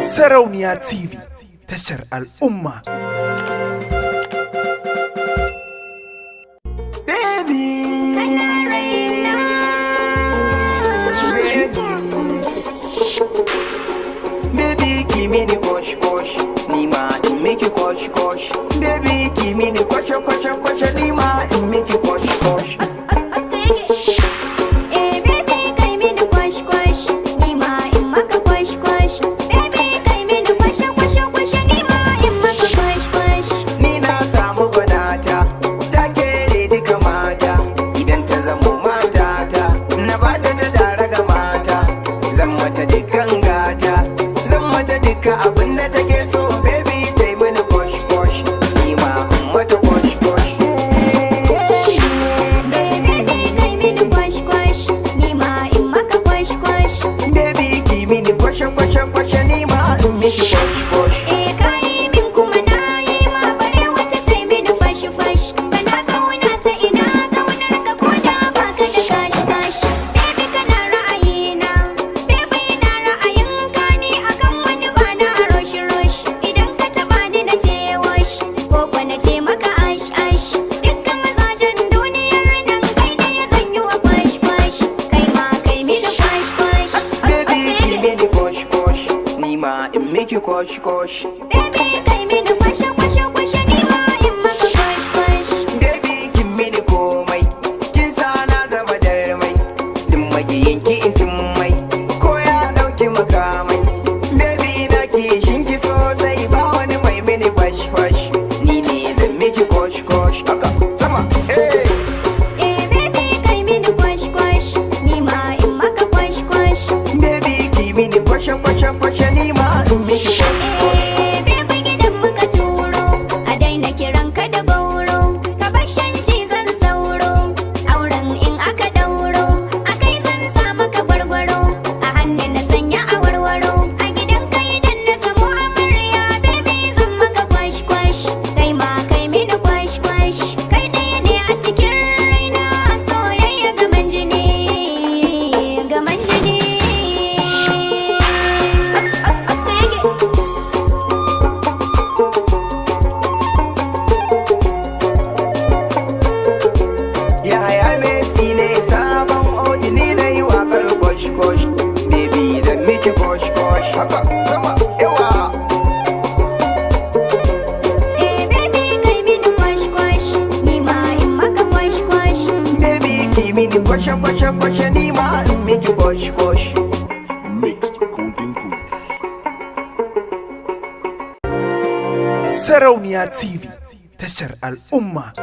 Sarauniya TV, tashar al'umma. Baby, give me the kosh kosh, Nima, it make you kosh kosh. Baby, give me the kosh kosh kosh, Nima, it make you kosh kosh. Abin da take so baby ta yi mini kosh kosh, ni ma mata kosh kosh. Baby kai mini kosh kosh, ni ma in maka kosh kosh. Baby ki mini kosh kosh kosh, ni ma in miki kosh kosh. Kai min kuma na yi ma bare wata ta yi mini fashi fashi. Kana kauna ta ina kaunar ka ko da baka da kashi kashi. Baby kana ra'ayina, baby na ra'ayin ka ne akan wani bana roshi roshi. Idan ka taba ni na ce wash, ko kwa na ce maka ash ash. Dukkan mazajen duniyar nan kai ne ya zanyi wa kwash kwash. Kai ma kai mini kwash kwash. Baby ki mini kosh kosh, ni ma in miki kosh kosh. Baby kai mini kwashe kwashe kwashe, ni ma in maka kwash kwash. Baby kin mini komai, kin sa na zama jarmai. Din magiyin ki in cin mai, ko ya dauki makamai. Baby na kishin ki sosai, ba wani mai mini bash bash. Ni ne zan miki kosh kosh. Haka sama, hey. Baby kai mini kwash kwash, ni ma in maka kwash kwash. Baby ki mini kwashe kwashe kwashe, ni ma in miki kosh kosh. Baby gidan muka turo, a daina kiran ka da gauro. Ka bar shan cizon sauro, auren in aka dauro. A kai zan sa maka gwargwaro, a hannu na sanya awarwaro. A gidan kai idan na samu amarya, baby zan maka kwash kwash. Kai ma kai mini kwash kwash, kai ɗaya ne a cikin raina. Soyayya gaman jini, gaman jini. Yaya Messi ne sabon oji, ni na yi wakar kosh kosh. Baby zan miki kosh kosh. Haka sama, yawa. Baby kai mini kwash kwash, ni ma in maka kwash kwash. Baby ki mini kwashe kwashe kwashe, ni ma in miki kosh kosh. Mixed Golden Goose. Sarauniya TV, tashar al'umma.